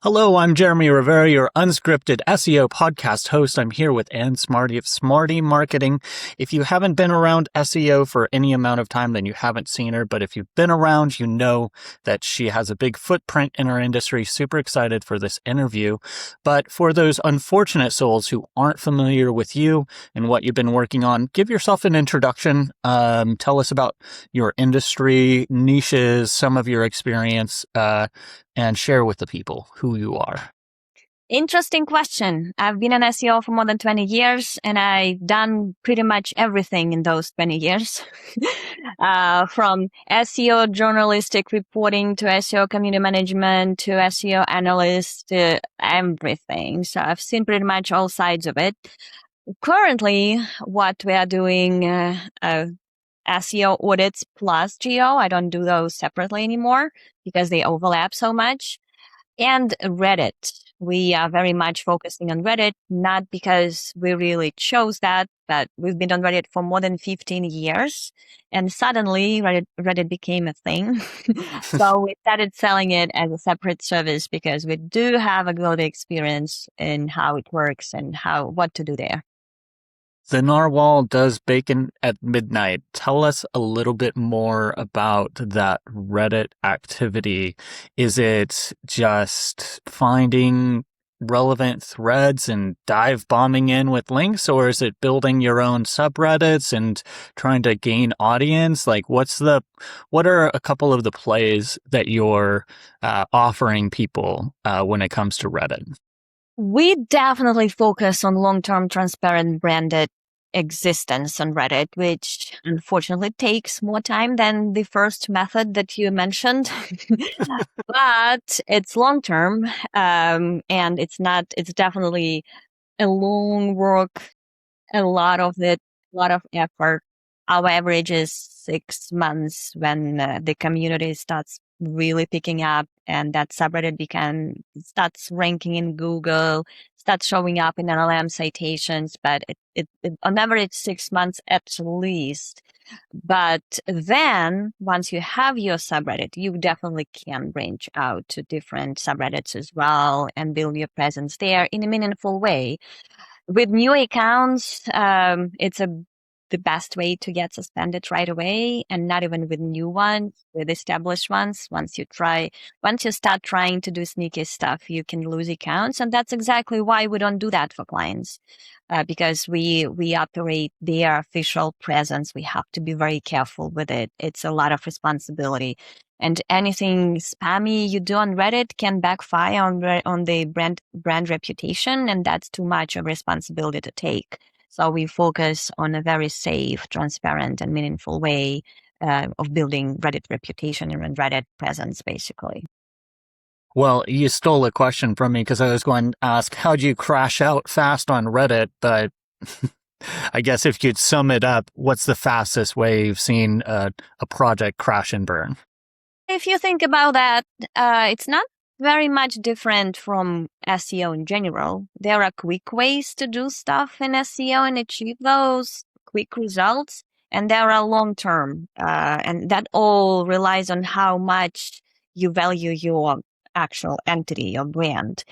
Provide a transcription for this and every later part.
Hello, I'm Jeremy Rivera, your unscripted SEO podcast host. I'm here with Smarty of Smarty Marketing. If you haven't been around SEO for any amount of time, then you haven't seen her. But if you've been around, you know that she has a big footprint in our industry. Super excited for this interview. But for those unfortunate souls who aren't familiar with you and what you've been working on, give yourself an introduction. Tell us about your industry, niches, some of your experience, and share with the people who you are. Interesting question. I've been an SEO for more than 20 years, and I've done pretty much everything in those 20 years. From SEO journalistic reporting to SEO community management to SEO analyst to everything. So I've seen pretty much all sides of it. Currently, what we are doing, SEO audits plus geo. I don't do those separately anymore because they overlap so much. And Reddit. We are very much focusing on Reddit, not because we really chose that, but we've been on Reddit for more than 15 years. And suddenly Reddit became a thing. So we started selling it as a separate service because we do have a good experience in how it works and what to do there. The narwhal does bacon at midnight. Tell us a little bit more about that Reddit activity. Is it just finding relevant threads and dive bombing in with links, or is it building your own subreddits and trying to gain audience? Like, what are a couple of the plays that you're offering people when it comes to Reddit? We definitely focus on long-term transparent branded existence on Reddit, which unfortunately takes more time than the first method that you mentioned. But it's long-term, and it's definitely a long work, a lot of effort. Our average is 6 months when the community starts really picking up and that subreddit starts ranking in Google, starts showing up in LLM citations, but it on average 6 months at least. But then once you have your subreddit, you definitely can branch out to different subreddits as well and build your presence there in a meaningful way. With new accounts, it's the best way to get suspended right away, and not even with new ones, with established ones. Once you start trying to do sneaky stuff, you can lose accounts, and that's exactly why we don't do that for clients, because we operate their official presence. We have to be very careful with it. It's a lot of responsibility. And anything spammy you do on Reddit can backfire on the brand reputation, and that's too much of responsibility to take. So we focus on a very safe, transparent, and meaningful way of building Reddit reputation and Reddit presence, basically. Well, you stole a question from me because I was going to ask, how'd you crash out fast on Reddit? But I guess if you'd sum it up, what's the fastest way you've seen a project crash and burn? If you think about that, it's not very much different from SEO in general. There are quick ways to do stuff in SEO and achieve those quick results, and there are long-term, and that all relies on how much you value your actual entity, your brand.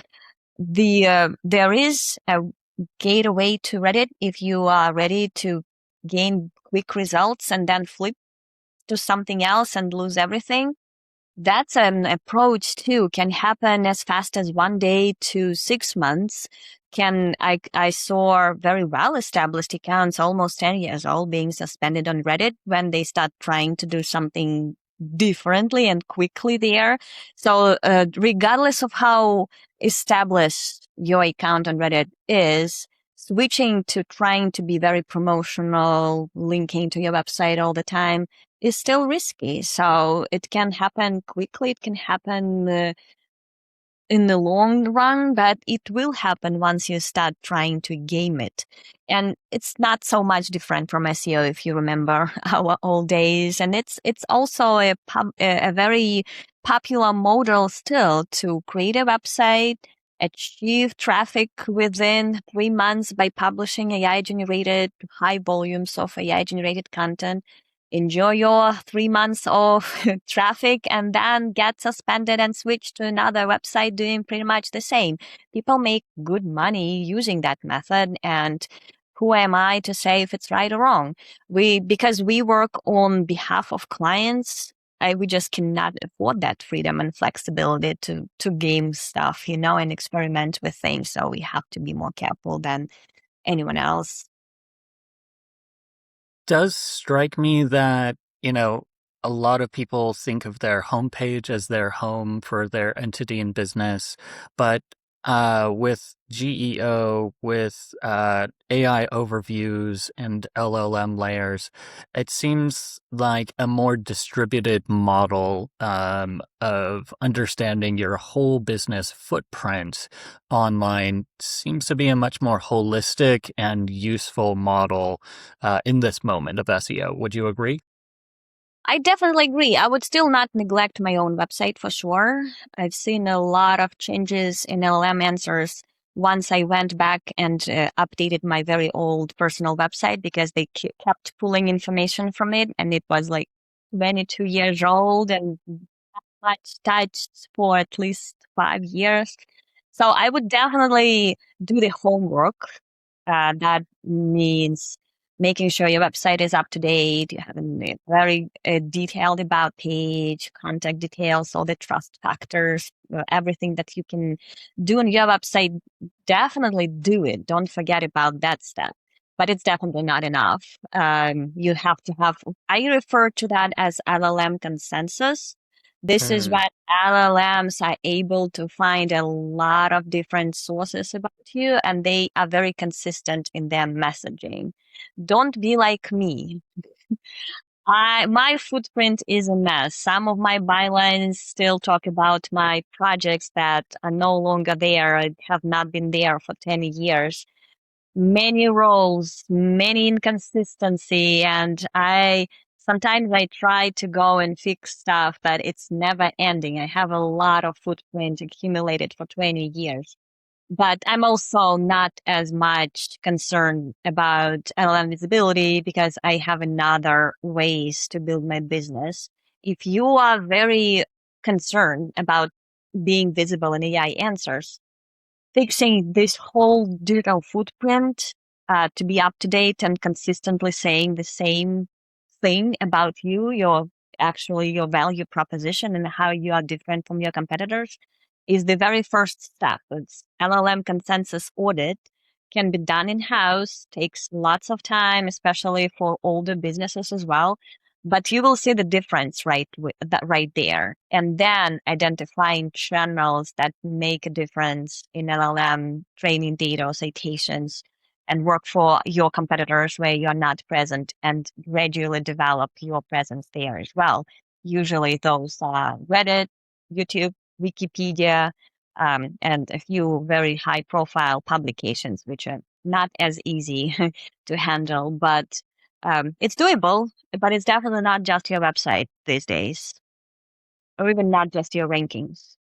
There is a gateway to Reddit if you are ready to gain quick results and then flip to something else and lose everything. That's an approach too. Can happen as fast as 1 day to 6 months. I saw very well established accounts, almost 10 years old, being suspended on Reddit when they start trying to do something differently and quickly there. So regardless of how established your account on Reddit is, switching to trying to be very promotional, linking to your website all the time is still risky. So it can happen quickly. It can happen in the long run, but it will happen once you start trying to game it. And it's not so much different from SEO, if you remember our old days. And it's also a very popular model still to create a website, achieve traffic within 3 months by publishing AI-generated high volumes of AI-generated content, enjoy your 3 months of traffic, and then get suspended and switch to another website doing pretty much the same. People make good money using that method, and who am I to say if it's right or wrong? Because we work on behalf of clients, we just cannot afford that freedom and flexibility to game stuff, and experiment with things. So we have to be more careful than anyone else. Does strike me that, a lot of people think of their homepage as their home for their entity and business, but with GEO, with AI overviews and LLM layers, it seems like a more distributed model of understanding your whole business footprint online seems to be a much more holistic and useful model in this moment of SEO. Would you agree? I definitely agree. I would still not neglect my own website for sure. I've seen a lot of changes in LLM answers once I went back and updated my very old personal website, because they kept pulling information from it, and it was like 22 years old and much touched for at least 5 years. So I would definitely do the homework. That means making sure your website is up to date. You have a very detailed about page, contact details, all the trust factors, everything that you can do on your website. Definitely do it. Don't forget about that step. But it's definitely not enough. You have to have, I refer to that as LLM consensus. This is Mm. when LLMs are able to find a lot of different sources about you, and they are very consistent in their messaging. Don't be like me. My footprint is a mess. Some of my bylines still talk about my projects that are no longer there, have not been there for 10 years. Many roles, many inconsistency, and sometimes I try to go and fix stuff, but it's never ending. I have a lot of footprint accumulated for 20 years. But I'm also not as much concerned about LLM visibility, because I have another ways to build my business. If you are very concerned about being visible in AI answers, fixing this whole digital footprint to be up to date and consistently saying the same thing about you, your value proposition and how you are different from your competitors, is the very first step. It's LLM consensus audit, can be done in-house, takes lots of time, especially for older businesses as well. But you will see the difference right there. And then identifying channels that make a difference in LLM training data or citations, and work for your competitors where you're not present, and gradually develop your presence there as well. Usually those are Reddit, YouTube, Wikipedia, and a few very high profile publications, which are not as easy to handle, but it's doable. But it's definitely not just your website these days, or even not just your rankings.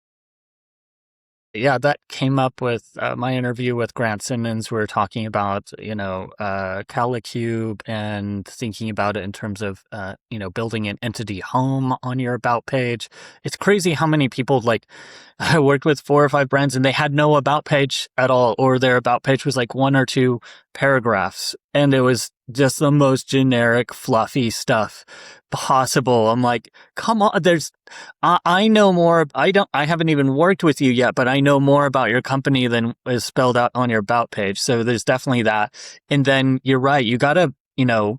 Yeah, that came up with my interview with Grant Simmons. We were talking about, Calicube and thinking about it in terms of, building an entity home on your about page. It's crazy how many people, like, I worked with 4 or 5 brands and they had no about page at all, or their about page was like 1 or 2 paragraphs. And it was just the most generic, fluffy stuff possible. I'm like, come on, I know more. I haven't even worked with you yet, but I know more about your company than is spelled out on your about page. So there's definitely that. And then you're right. You got to,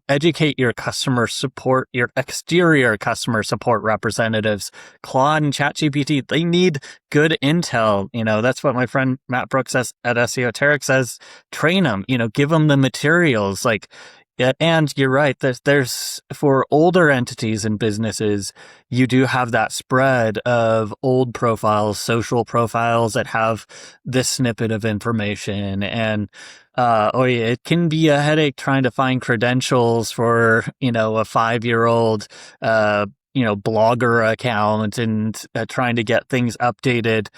educate your customer support, your exterior customer support representatives. Claude and ChatGPT, they need good intel. That's what my friend Matt Brooks at SEOteric says. Train them, give them the materials. Like, yeah, and you're right. There's for older entities and businesses, you do have that spread of old profiles, social profiles that have this snippet of information, and it can be a headache trying to find credentials for a 5-year-old blogger account and trying to get things updated.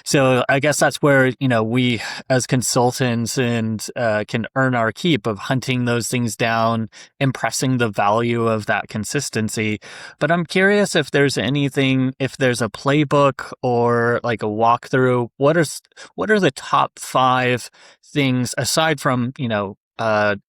So I guess that's where, we as consultants and can earn our keep of hunting those things down, impressing the value of that consistency. But I'm curious if there's a playbook or like a walkthrough. What are the top 5 things aside from,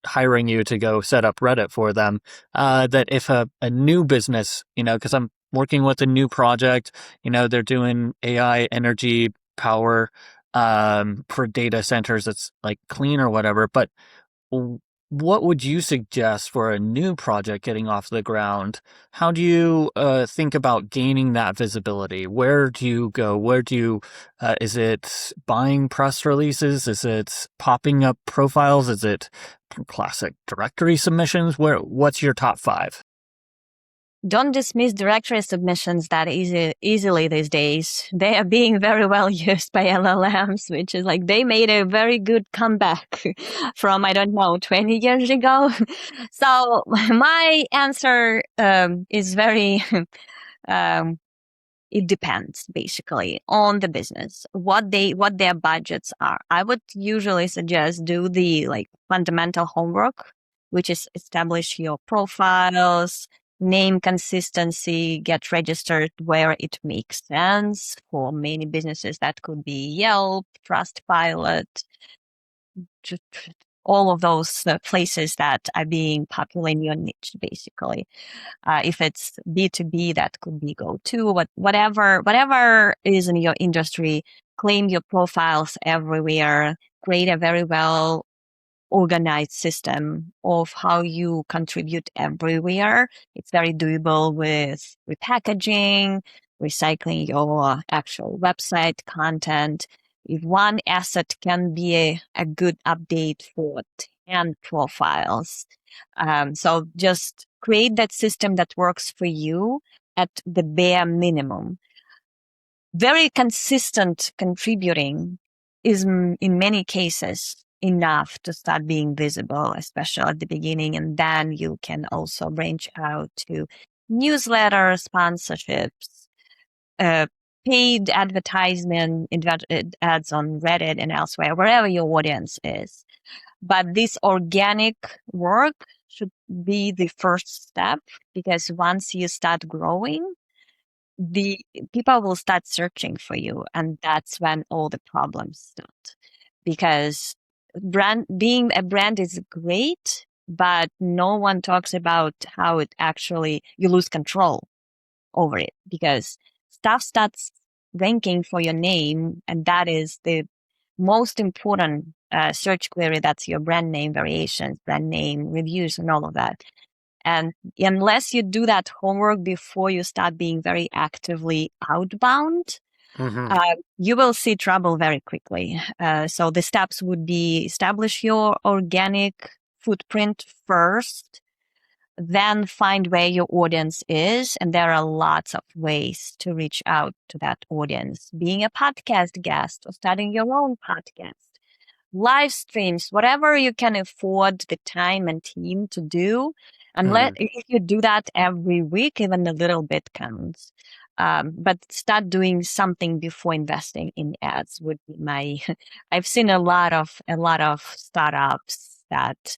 hiring you to go set up Reddit for them, that if a new business, because I'm working with a new project, they're doing AI energy power for data centers. It's like clean or whatever. But what would you suggest for a new project getting off the ground? How do you think about gaining that visibility? Where do you go? Is it buying press releases? Is it popping up profiles? Is it classic directory submissions? What's your top 5? Don't dismiss directory submissions that easily these days. They are being very well used by LLMs, which is like they made a very good comeback from, 20 years ago. So my answer is very, it depends basically on the business, what their budgets are. I would usually suggest do the fundamental homework, which is establish your profiles, name consistency, get registered where it makes sense. For many businesses, that could be Yelp, Trustpilot, all of those places that are being popular in your niche, basically. If it's B2B, that could be GoTo, whatever is in your industry, claim your profiles everywhere, create a very well organized system of how you contribute everywhere. It's very doable with repackaging, recycling your actual website content. If one asset can be a good update for 10 profiles. So just create that system that works for you at the bare minimum. Very consistent contributing is in many cases enough to start being visible, especially at the beginning. And then you can also branch out to newsletters, sponsorships, paid advertisement, ads on Reddit and elsewhere, wherever your audience is. But this organic work should be the first step, because once you start growing, the people will start searching for you, and that's when all the problems start. Because being a brand is great, but no one talks about how it actually you lose control over it, because stuff starts ranking for your name, and that is the most important search query. That's your brand name variations, brand name reviews, and all of that. And unless you do that homework before you start being very actively outbound, you will see trouble very quickly. So the steps would be establish your organic footprint first, then find where your audience is. And there are lots of ways to reach out to that audience. Being a podcast guest or starting your own podcast, live streams, whatever you can afford the time and team to do. And if you do that every week, even a little bit counts. But start doing something before investing in ads would be my. I've seen a lot of startups that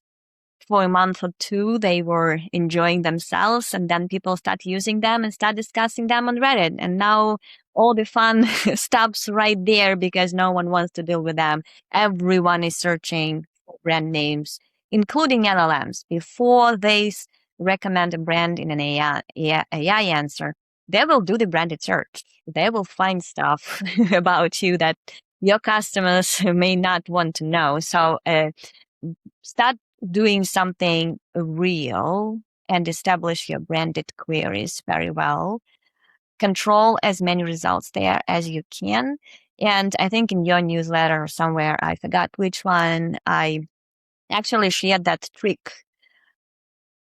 for a month or two they were enjoying themselves, and then people start using them and start discussing them on Reddit, and now all the fun stops right there because no one wants to deal with them. Everyone is searching for brand names, including LLMs. Before they recommend a brand in an AI answer, they will do the branded search. They will find stuff about you that your customers may not want to know. So start doing something real and establish your branded queries very well. Control as many results there as you can. And I think in your newsletter or somewhere, I forgot which one, I actually shared that trick.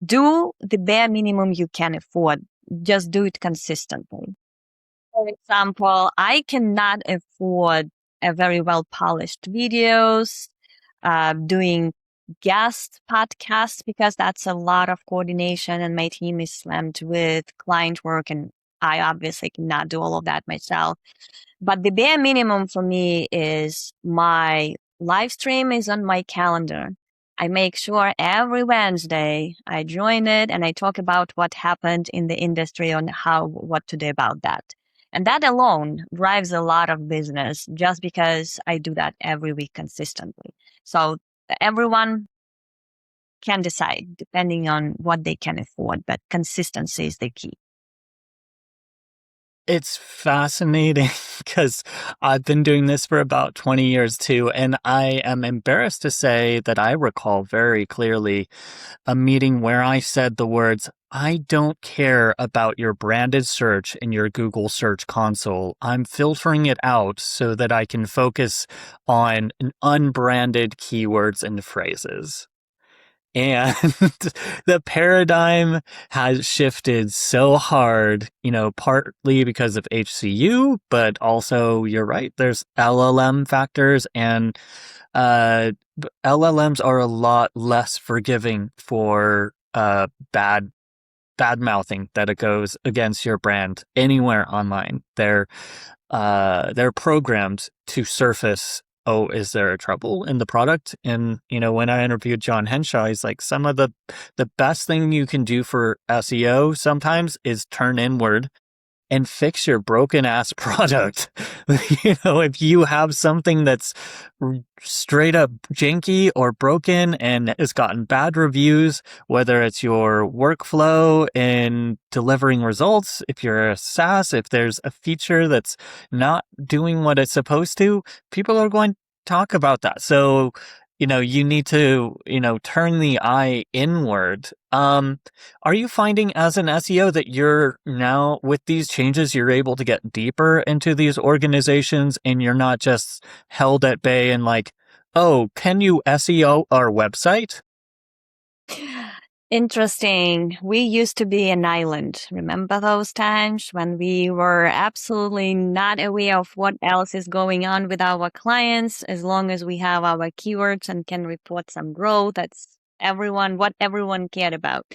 Do the bare minimum you can afford. Just do it consistently. For example, I cannot afford a very well polished videos, doing guest podcasts because that's a lot of coordination and my team is slammed with client work and I obviously cannot do all of that myself. But the bare minimum for me is my live stream is on my calendar. I make sure every Wednesday I join it and I talk about what happened in the industry on what to do about that. And that alone drives a lot of business just because I do that every week consistently. So everyone can decide depending on what they can afford, but consistency is the key. It's fascinating because I've been doing this for about 20 years too, and I am embarrassed to say that I recall very clearly a meeting where I said the words, "I don't care about your branded search in your Google Search Console. I'm filtering it out so that I can focus on unbranded keywords and phrases." And the paradigm has shifted so hard, partly because of HCU, but also you're right, there's LLM factors, and LLMs are a lot less forgiving for bad mouthing that it goes against your brand anywhere online. They're programmed to surface, oh, is there a trouble in the product? And when I interviewed John Henshaw, he's like, some of the best thing you can do for SEO sometimes is turn inward and fix your broken ass product. If you have something that's straight up janky or broken and has gotten bad reviews, whether it's your workflow in delivering results, if you're a SaaS, if there's a feature that's not doing what it's supposed to, people are going to talk about that. So, you need to, turn the eye inward. Are you finding as an SEO that you're now, with these changes, you're able to get deeper into these organizations and you're not just held at bay and like, oh, can you SEO our website? Interesting. We used to be an island. Remember those times when we were absolutely not aware of what else is going on with our clients? As long as we have our keywords and can report some growth, that's what everyone cared about.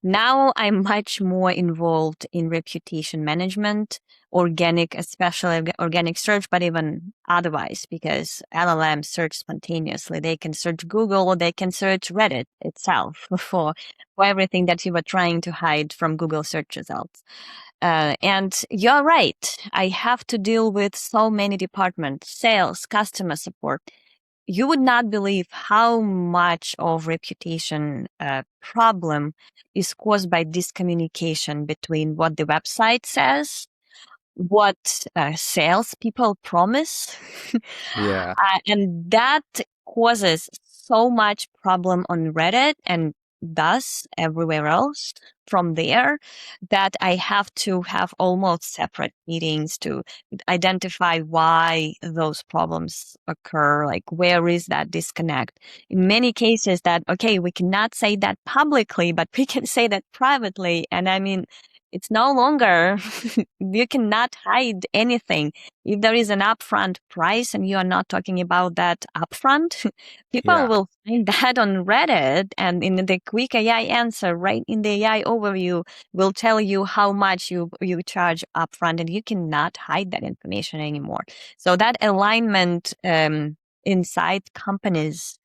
Now I'm much more involved in reputation management, especially organic search, but even otherwise, because LLMs search spontaneously. They can search Google or they can search Reddit itself for everything that you were trying to hide from Google search results. And you're right. I have to deal with so many departments, sales, customer support. You would not believe how much of reputation problem is caused by discommunication between what the website says, what salespeople promise, Yeah. and that causes so much problem on Reddit and thus everywhere else from there that I have to have almost separate meetings to identify why those problems occur, like where is that disconnect. In many cases that, okay, we cannot say that publicly, but we can say that privately. And I mean, it's no longer, you cannot hide anything. If there is an upfront price and you are not talking about that upfront, people Yeah. will find that on Reddit, and in the quick AI answer, right in the AI overview, will tell you how much you charge upfront, and you cannot hide that information anymore. So that alignment inside companies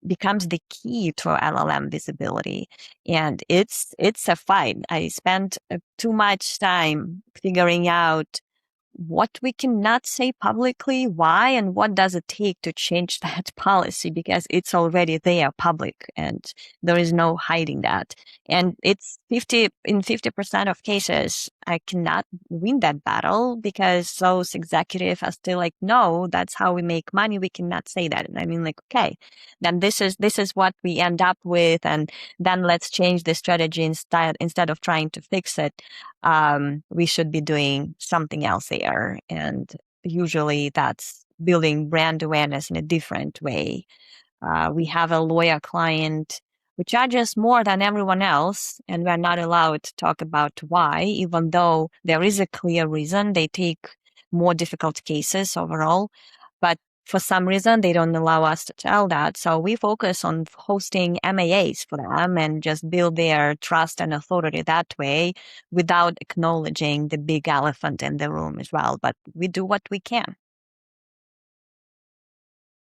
becomes the key to LLM visibility. And it's a fight. I spent too much time figuring out what we cannot say publicly, why, and what does it take to change that policy, because it's already there public and there is no hiding that. And it's 50% of cases, I cannot win that battle because those executives are still like, no, that's how we make money. We cannot say that. And I mean, like, okay, then this is what we end up with. And then let's change the strategy instead of trying to fix it. We should be doing something else there. And usually that's building brand awareness in a different way. We have a lawyer client who charges more than everyone else, and we're not allowed to talk about why, even though there is a clear reason. They take more difficult cases overall. But for some reason, they don't allow us to tell that. So we focus on hosting MAAs for them and just build their trust and authority that way without acknowledging the big elephant in the room as well. But we do what we can.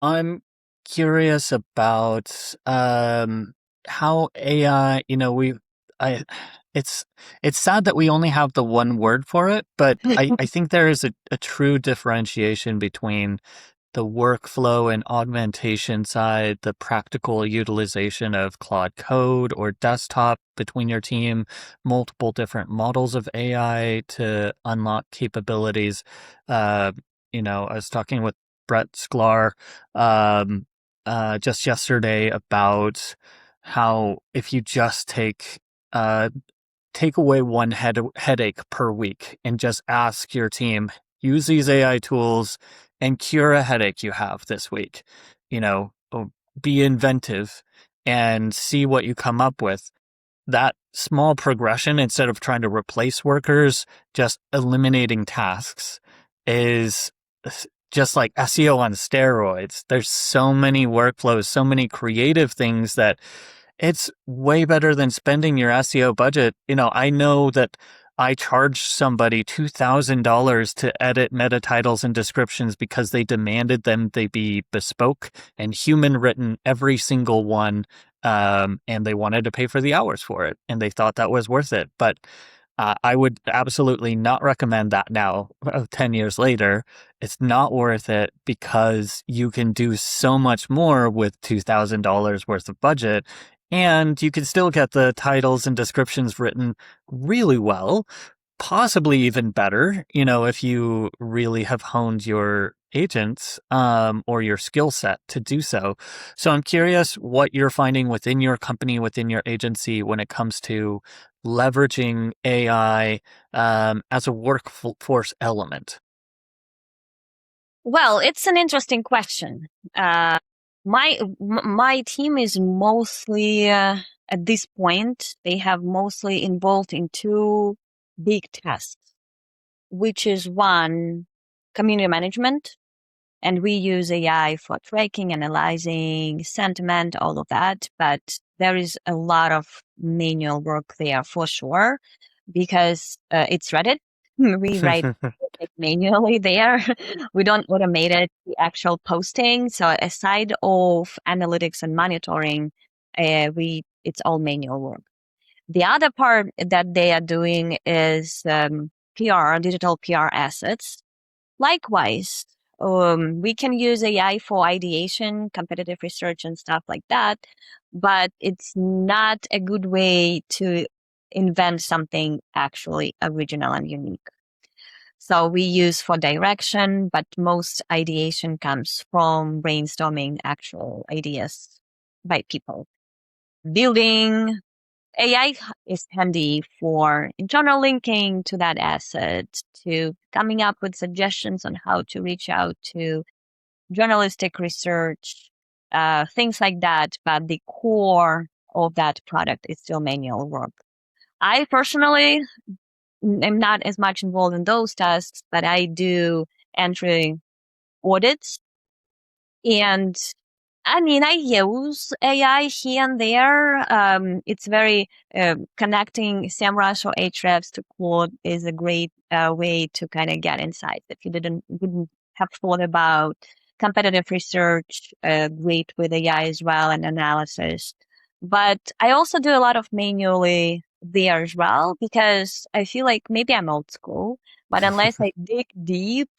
I'm curious about how AI, I it's it's sad that we only have the one word for it, but I think there is a true differentiation between the workflow and augmentation side, the practical utilization of Claude Code or desktop between your team, multiple different models of AI to unlock capabilities. Uh, I was talking with Brett Sklar um, just yesterday about how if you just take away one headache per week and just ask your team, use these AI tools and cure a headache you have this week. Be inventive and see what you come up with. That small progression, instead of trying to replace workers, just eliminating tasks, is just like SEO on steroids. There's so many workflows, so many creative things that it's way better than spending your SEO budget. I know that I charged somebody $2,000 to edit meta titles and descriptions because they demanded them they be bespoke and human written, every single one. And they wanted to pay for the hours for it, and they thought that was worth it. But I would absolutely not recommend that now, 10 years later. It's not worth it because you can do so much more with $2,000 worth of budget, and you can still get the titles and descriptions written really well, possibly even better, if you really have honed your agents or your skill set to do so. So I'm curious what you're finding within your company, within your agency, when it comes to leveraging AI as a workforce element. Well, it's an interesting question. My team is mostly at this point they have mostly involved in two big tasks, which is one, community management, and we use AI for tracking, analyzing sentiment, all of that. But there is a lot of manual work there for sure because it's Reddit. We write it manually there. We don't automate it, the actual posting. So aside of analytics and monitoring, it's all manual work. The other part that they are doing is PR, digital PR assets. Likewise, we can use AI for ideation, competitive research, and stuff like that, but it's not a good way to invent something actually original and unique. So we use for direction, but most ideation comes from brainstorming actual ideas by people. Building AI is handy for internal linking to that asset, to coming up with suggestions on how to reach out to journalistic research, things like that. But the core of that product is still manual work. I personally am not as much involved in those tasks, but I do entry audits. And I mean, I use AI here and there. It's very connecting SEMrush or Ahrefs to Claude is a great way to kind of get insights that you wouldn't have thought about. Competitive research, great with AI as well, and analysis. But I also do a lot of manually there as well because I feel like maybe I'm old school, but unless I dig deep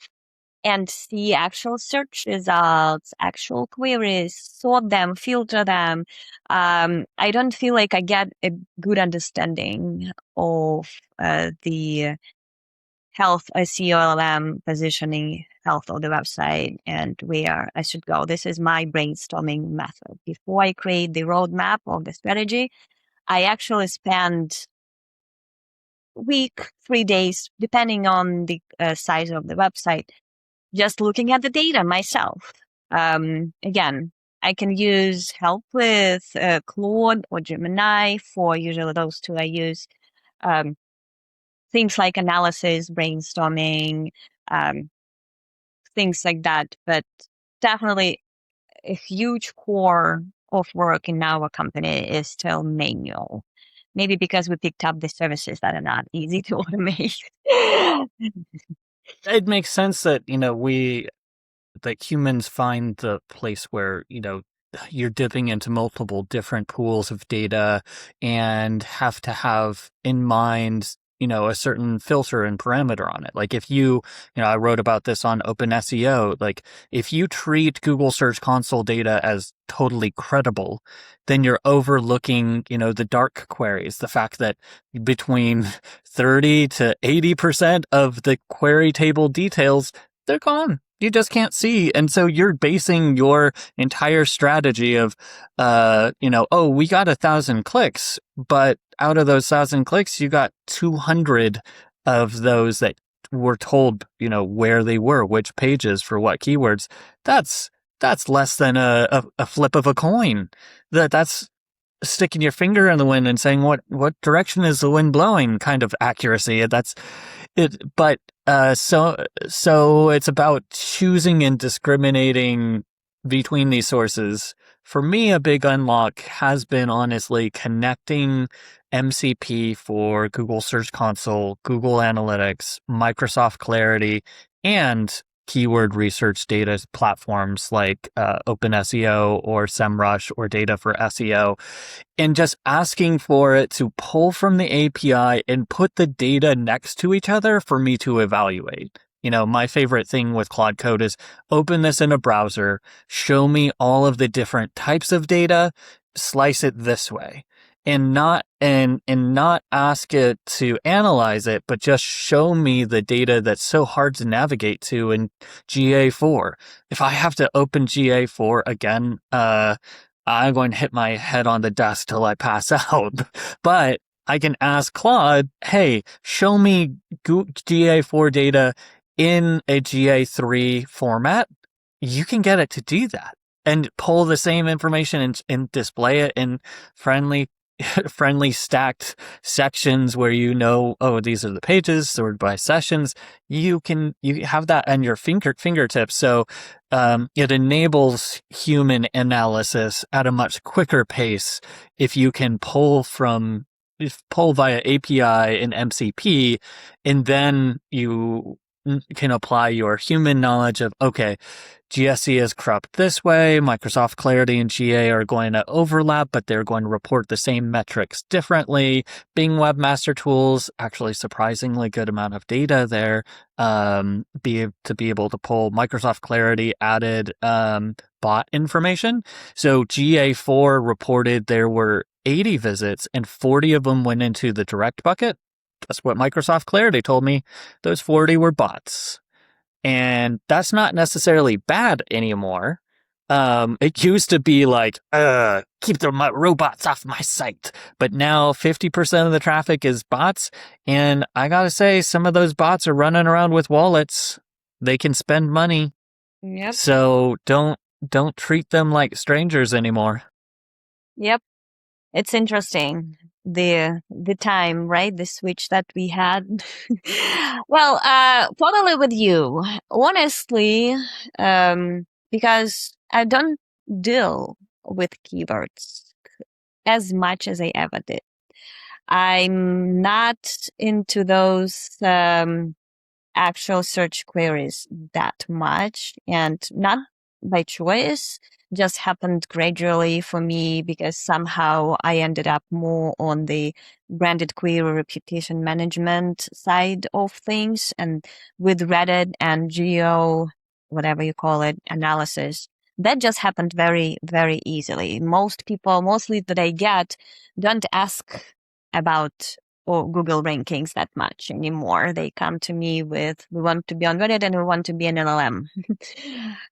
and see actual search results, actual queries, sort them, filter them, I don't feel like I get a good understanding of the health, CLM positioning, health of the website, and where I should go. This is my brainstorming method. Before I create the roadmap of the strategy, I actually spend week, 3 days, depending on the size of the website, just looking at the data myself. Again, I can use help with Claude or Gemini. For usually those two I use. Things like analysis, brainstorming, things like that. But definitely a huge core of work in our company is still manual. Maybe because we picked up the services that are not easy to automate. It makes sense that, that humans find the place where, you're dipping into multiple different pools of data and have to have in mind, a certain filter and parameter on it. Like if I wrote about this on Open SEO, like if you treat Google Search Console data as totally credible, then you're overlooking, the dark queries, the fact that between 30 to 80% of the query table details, they're gone. You just can't see. And so you're basing your entire strategy of, oh, we got 1,000 clicks, but out of those 1,000 clicks, you got 200 of those that were told, where they were, which pages for what keywords. That's less than a flip of a coin. That's sticking your finger in the wind and saying what direction is the wind blowing kind of accuracy. That's it. But so it's about choosing and discriminating between these sources. For me, a big unlock has been honestly connecting MCP for Google Search Console, Google Analytics, Microsoft Clarity, and keyword research data platforms like OpenSEO or SEMrush or Data for SEO, and just asking for it to pull from the API and put the data next to each other for me to evaluate. My favorite thing with Claude Code is open this in a browser, show me all of the different types of data, slice it this way. And not ask it to analyze it, but just show me the data that's so hard to navigate to in GA4. If I have to open GA4 again, I'm going to hit my head on the desk till I pass out. But I can ask Claude, hey, show me GA4 data in a GA3 format. You can get it to do that and pull the same information and display it in friendly stacked sections where oh, these are the pages sorted by sessions. You have that on your fingertips. So it enables human analysis at a much quicker pace if you can pull via API and MCP, and then you can apply your human knowledge of, okay, GSE is corrupt this way, Microsoft Clarity and GA are going to overlap, but they're going to report the same metrics differently. Bing Webmaster Tools, actually surprisingly good amount of data there, to be able to pull Microsoft Clarity added bot information. So GA4 reported there were 80 visits and 40 of them went into the direct bucket. That's what Microsoft Clarity told me. Those 40 were bots. And that's not necessarily bad anymore. It used to be like, keep the robots off my site. But now 50% of the traffic is bots. And I gotta say, some of those bots are running around with wallets. They can spend money. Yep. So don't treat them like strangers anymore. Yep. It's interesting. The time, right? The switch that we had. Well, totally with you. Honestly, because I don't deal with keywords as much as I ever did. I'm not into those actual search queries that much, and not by choice, just happened gradually for me because somehow I ended up more on the branded query reputation management side of things, and with Reddit and geo, whatever you call it, analysis. That just happened very, very easily. Most people, mostly that I get, don't ask about or Google rankings that much anymore. They come to me with, we want to be on Reddit and we want to be an LLM.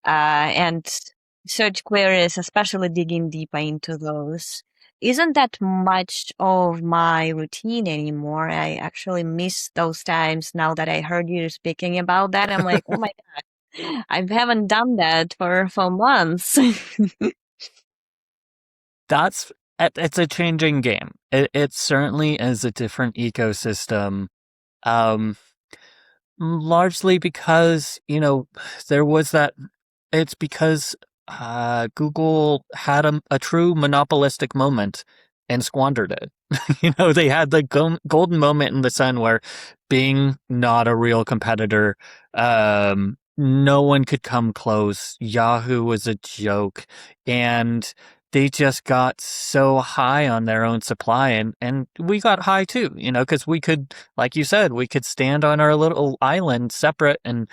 And search queries, especially digging deeper into those, isn't that much of my routine anymore. I actually miss those times now that I heard you speaking about that. I'm like, oh my God, I haven't done that for months. It's a changing game. It certainly is a different ecosystem. Largely because, there was that It's because Google had a true monopolistic moment and squandered it. They had the golden moment in the sun where being not a real competitor, no one could come close. Yahoo was a joke, and they just got so high on their own supply, and we got high too, because we could, like you said, we could stand on our little island separate. And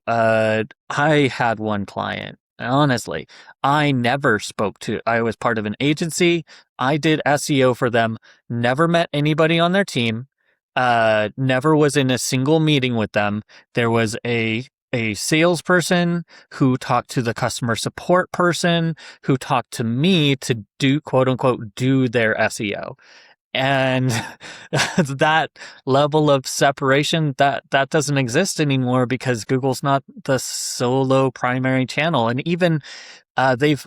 I had one client. Honestly, I never spoke to. I was part of an agency. I did SEO for them. Never met anybody on their team. Never was in a single meeting with them. There was a salesperson who talked to the customer support person who talked to me to do, quote unquote, do their SEO. And that level of separation, that doesn't exist anymore because Google's not the solo primary channel. And even they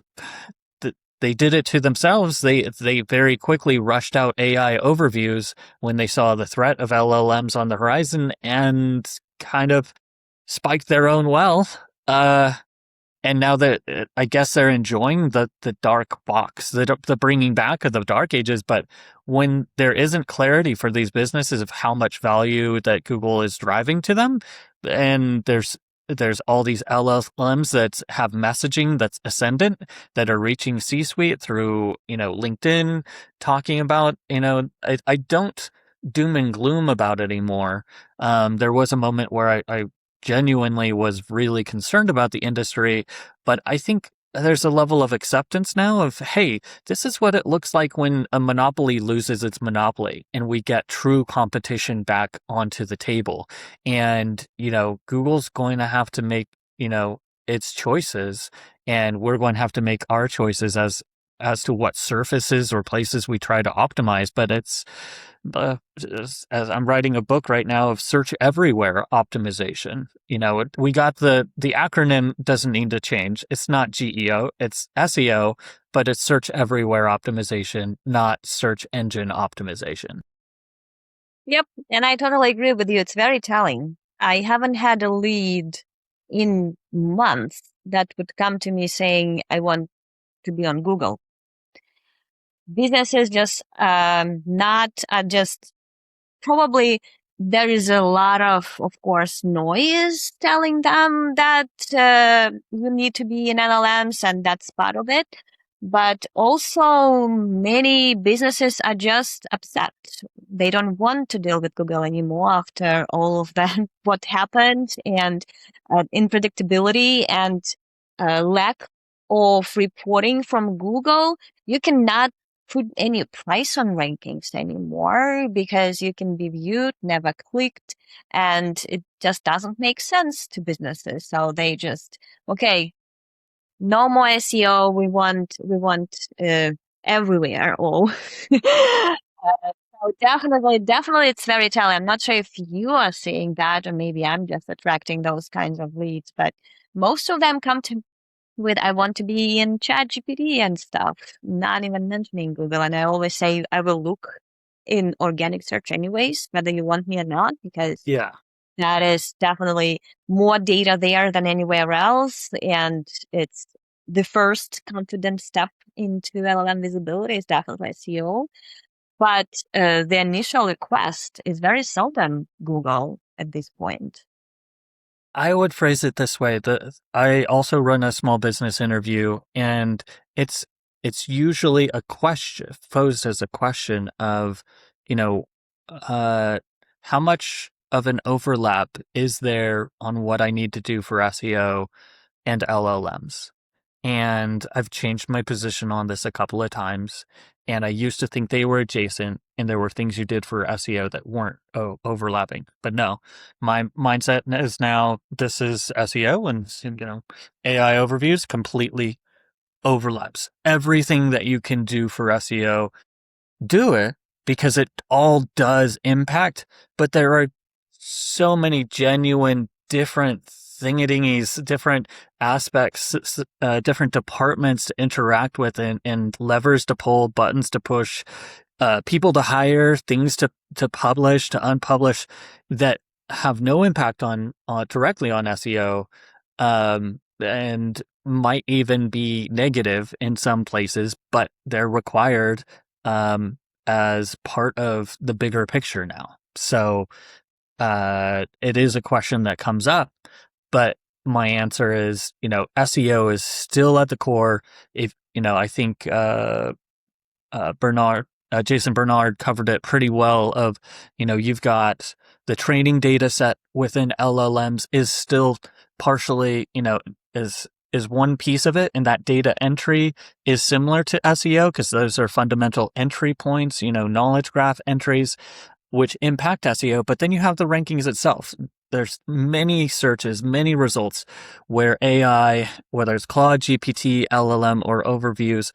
did it to themselves. They very quickly rushed out AI overviews when they saw the threat of LLMs on the horizon and kind of spiked their own wealth. And now that I guess they're enjoying the dark box, the bringing back of the dark ages. But when there isn't clarity for these businesses of how much value that Google is driving to them, and there's all these LLMs that have messaging that's ascendant that are reaching C-suite through LinkedIn, talking about I don't doom and gloom about it anymore. There was a moment where I genuinely was really concerned about the industry, but I think there's a level of acceptance now of, hey, this is what it looks like when a monopoly loses its monopoly and we get true competition back onto the table. And, Google's going to have to make, its choices, and we're going to have to make our choices as to what surfaces or places we try to optimize. But it's, as I'm writing a book right now of search everywhere optimization. We got the acronym doesn't need to change. It's not GEO, it's SEO, but it's search everywhere optimization, not search engine optimization. Yep. And I totally agree with you. It's very telling. I haven't had a lead in months that would come to me saying, I want to be on Google. Businesses just just probably there is a lot of course, noise telling them that you need to be in LLMs, and that's part of it. But also many businesses are just upset. They don't want to deal with Google anymore after all of that, what happened, and unpredictability and lack of reporting from Google. You cannot put any price on rankings anymore because you can be viewed, never clicked, and it just doesn't make sense to businesses. So they just, okay, no more SEO. We want everywhere all. So definitely, it's very telling. I'm not sure if you are seeing that, or maybe I'm just attracting those kinds of leads, but most of them come to with I want to be in ChatGPT and stuff, not even mentioning Google. And I always say I will look in organic search anyways, whether you want me or not, because that is definitely more data there than anywhere else. And it's the first confident step into LLM visibility is definitely SEO. But the initial request is very seldom Google at this point. I would phrase it this way. I also run a small business interview, and it's usually a question posed as a question of, how much of an overlap is there on what I need to do for SEO and LLMs? And I've changed my position on this a couple of times. And I used to think they were adjacent and there were things you did for SEO that weren't overlapping. But no, my mindset is now this is SEO, and, AI overviews completely overlaps. Everything that you can do for SEO, do it, because it all does impact. But there are so many genuine different thingadingies, different aspects, different departments to interact with, and levers to pull, buttons to push, people to hire, things to publish, to unpublish, that have no impact on directly on SEO. and might even be negative in some places, but they're required as part of the bigger picture now. So it is a question that comes up, but my answer is, SEO is still at the core. If I think Jason Bernard covered it pretty well. Of you've got the training data set within LLMs is still partially is one piece of it, and that data entry is similar to SEO because those are fundamental entry points, knowledge graph entries, which impact SEO. But then you have the rankings itself. There's many searches, many results where AI, whether it's Claude, GPT, LLM, or overviews,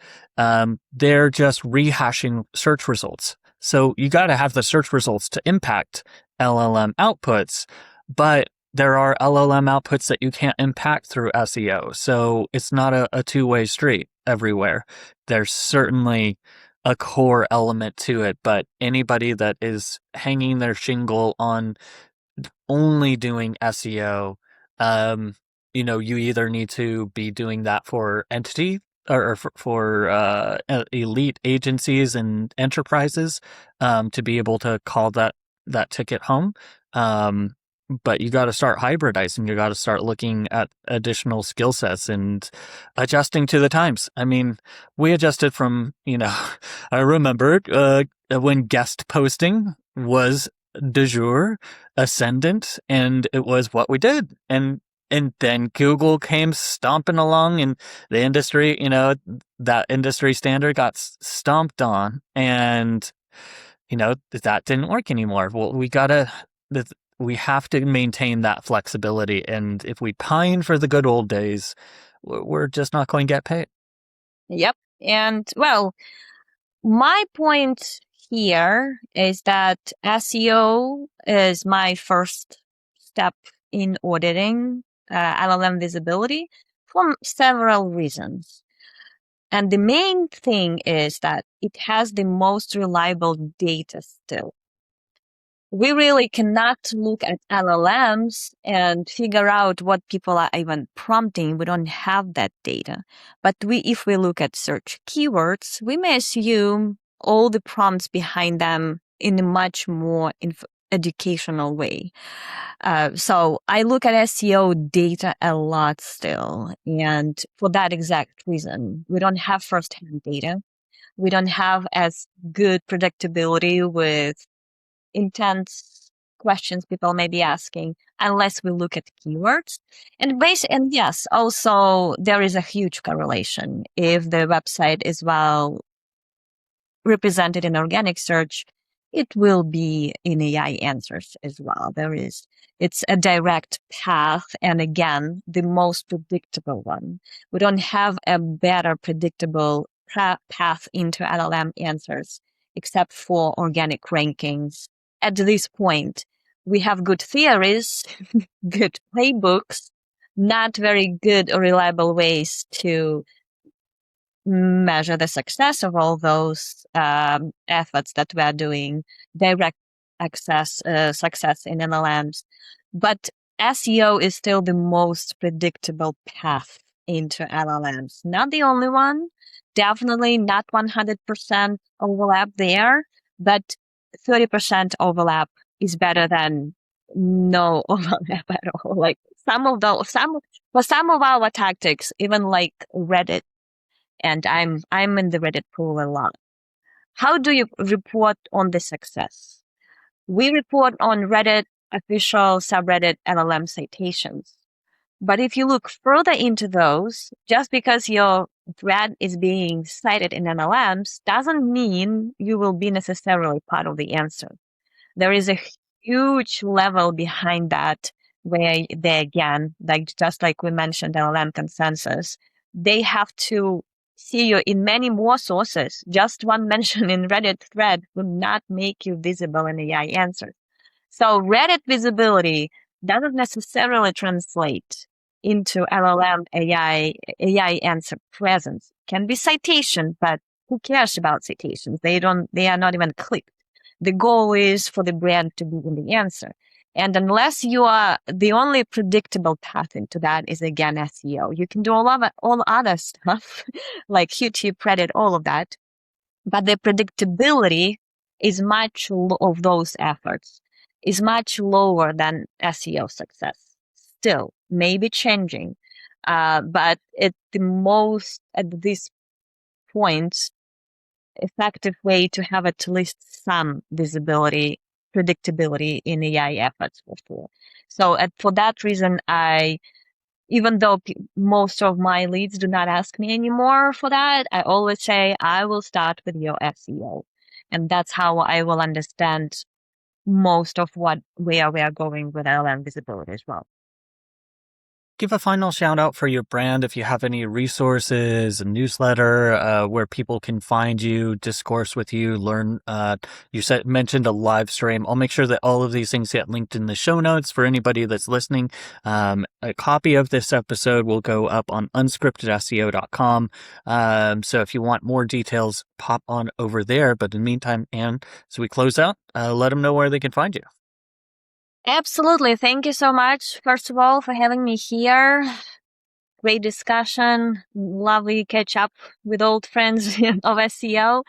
they're just rehashing search results. So you got to have the search results to impact LLM outputs, but there are LLM outputs that you can't impact through SEO. So it's not a two-way street everywhere. There's certainly a core element to it, but anybody that is hanging their shingle on only doing SEO, you either need to be doing that for entity or for elite agencies and enterprises to be able to call that ticket home. But you got to start hybridizing. You got to start looking at additional skill sets and adjusting to the times. I mean, we adjusted from, I remember when guest posting was de jour, ascendant, and it was what we did. And then Google came stomping along, and the industry, that industry standard got stomped on, and that didn't work anymore. Well, we have to maintain that flexibility, and if we pine for the good old days, we're just not going to get paid. Yep. And well, my point here is that SEO is my first step in auditing LLM visibility for several reasons. And the main thing is that it has the most reliable data still. We really cannot look at LLMs and figure out what people are even prompting. We don't have that data. But if we look at search keywords, we may assume all the prompts behind them in a much more educational way. So I look at SEO data a lot still. And for that exact reason, we don't have firsthand data. We don't have as good predictability with intense questions people may be asking unless we look at keywords. And yes, also there is a huge correlation. If the website is well represented in organic search, it will be in AI answers as well. It's a direct path. And again, the most predictable one. We don't have a better predictable path into LLM answers except for organic rankings. At this point, we have good theories, good playbooks, not very good or reliable ways to measure the success of all those efforts that we are doing, direct success in LLMs. But SEO is still the most predictable path into LLMs. Not the only one, definitely not 100% overlap there, but 30% overlap is better than no overlap at all. Like for some of our tactics, even like Reddit, and I'm in the Reddit pool a lot. How do you report on the success? We report on Reddit official subreddit LLM citations. But if you look further into those, just because your thread is being cited in LLMs doesn't mean you will be necessarily part of the answer. There is a huge level behind that where they, again, just like we mentioned, LLM consensus, they have to see you in many more sources. Just one mention in Reddit thread will not make you visible in AI answers. So Reddit visibility doesn't necessarily translate into LLM AI answer presence. Can be citation, but who cares about citations? They are not even clicked. The goal is for the brand to be in the answer. And unless you are, the only predictable path into that is again SEO. You can do all other stuff like YouTube, Reddit, all of that. But the predictability is of those efforts is much lower than SEO success. Still, maybe changing. But at this point, effective way to have at least some visibility, predictability in AI efforts before. So for that reason, even though most of my leads do not ask me anymore for that, I always say, I will start with your SEO. And that's how I will understand most of where we are going with LLM visibility as well. Give a final shout out for your brand if you have any resources, a newsletter where people can find you, discourse with you, learn. You mentioned a live stream. I'll make sure that all of these things get linked in the show notes for anybody that's listening. A copy of this episode will go up on unscriptedseo.com. So if you want more details, pop on over there. But in the meantime, Anne, so we close out, let them know where they can find you. Absolutely. Thank you so much, first of all, for having me here. Great discussion. Lovely catch up with old friends of SEO.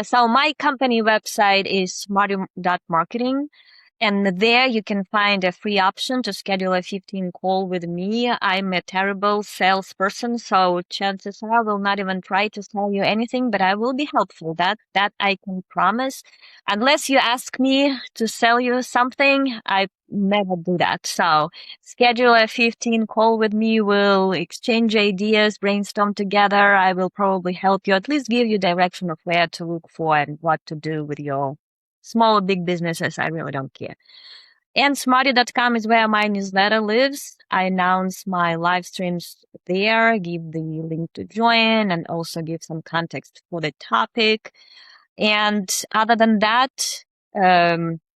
So my company website is smarty.marketing. And there you can find a free option to schedule a 15 call with me. I'm a terrible salesperson, so chances are I will not even try to sell you anything, but I will be helpful. That I can promise. Unless you ask me to sell you something, I never do that. So schedule a 15 call with me. We'll exchange ideas, brainstorm together. I will probably help you, at least give you direction of where to look for and what to do with your small or big businesses, I really don't care. And Smarty.com is where my newsletter lives. I announce my live streams there, give the link to join, and also give some context for the topic. And other than that,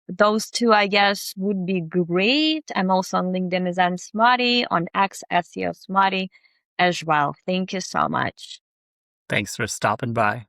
those two, I guess, would be great. I'm also on LinkedIn as I'm Smarty, on X SEO Smarty as well. Thank you so much. Thanks for stopping by.